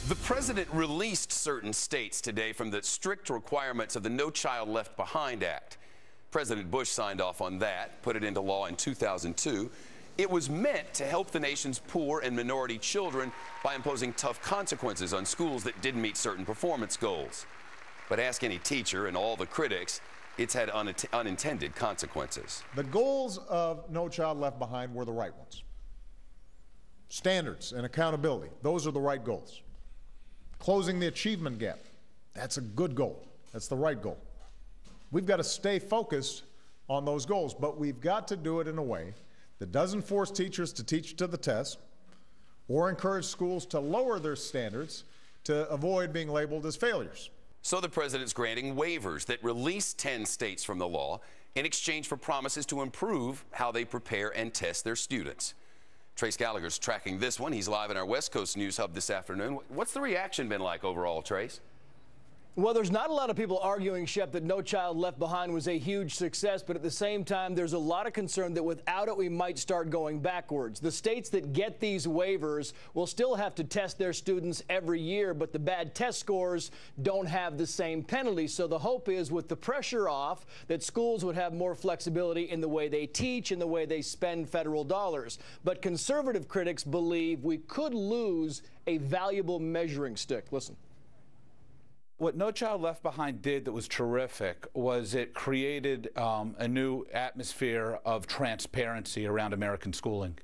The president released certain states today from the strict requirements of the No Child Left Behind Act. President Bush signed off on that, put it into law in 2002. It was meant to help the nation's poor and minority children by imposing tough consequences on schools that didn't meet certain performance goals. But ask any teacher and all the critics, it's had unintended consequences. The goals of No Child Left Behind were the right ones. Standards and accountability, those are the right goals. Closing the achievement gap, that's a good goal. That's the right goal. We've got to stay focused on those goals, but we've got to do it in a way that doesn't force teachers to teach to the test or encourage schools to lower their standards to avoid being labeled as failures. So the president's granting waivers that release 10 states from the law in exchange for promises to improve how they prepare and test their students. Trace Gallagher's tracking this one. He's live in our West Coast News Hub this afternoon. What's the reaction been like overall, Trace? Well, there's not a lot of people arguing, Shep, that No Child Left Behind was a huge success, but at the same time, there's a lot of concern that without it, we might start going backwards. The states that get these waivers will still have to test their students every year, but the bad test scores don't have the same penalty. So the hope is, with the pressure off, that schools would have more flexibility in the way they teach and the way they spend federal dollars. But conservative critics believe we could lose a valuable measuring stick. Listen. What No Child Left Behind did that was terrific was it created a new atmosphere of transparency around American schooling.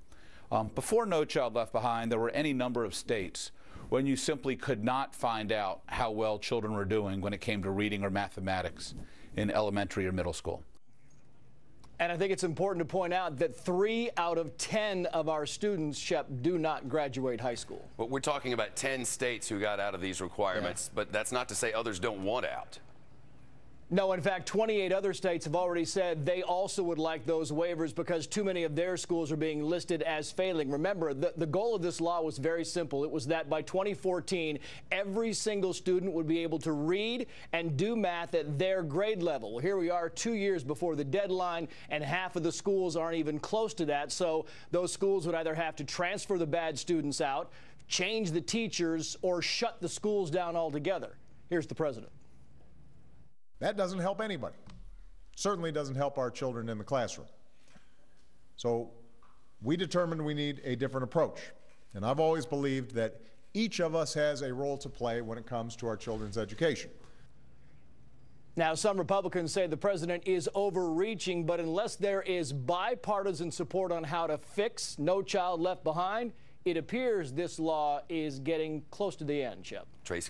Before No Child Left Behind, there were any number of states when you simply could not find out how well children were doing when it came to reading or mathematics in elementary or middle school. And I think it's important to point out that 3 out of 10 of our students, Shep, do not graduate high school. But we're talking about 10 states who got out of these requirements, but that's not to say others don't want out. No, in fact, 28 other states have already said they also would like those waivers because too many of their schools are being listed as failing. Remember, the goal of this law was very simple. It was that by 2014, every single student would be able to read and do math at their grade level. Here we are 2 years before the deadline, and half of the schools aren't even close to that. So those schools would either have to transfer the bad students out, change the teachers, or shut the schools down altogether. Here's the president. That doesn't help anybody. Certainly doesn't help our children in the classroom. So we determined we need a different approach. And I've always believed that each of us has a role to play when it comes to our children's education. Now, some Republicans say the president is overreaching, but unless there is bipartisan support on how to fix No Child Left Behind, it appears this law is getting close to the end, Shep. Trace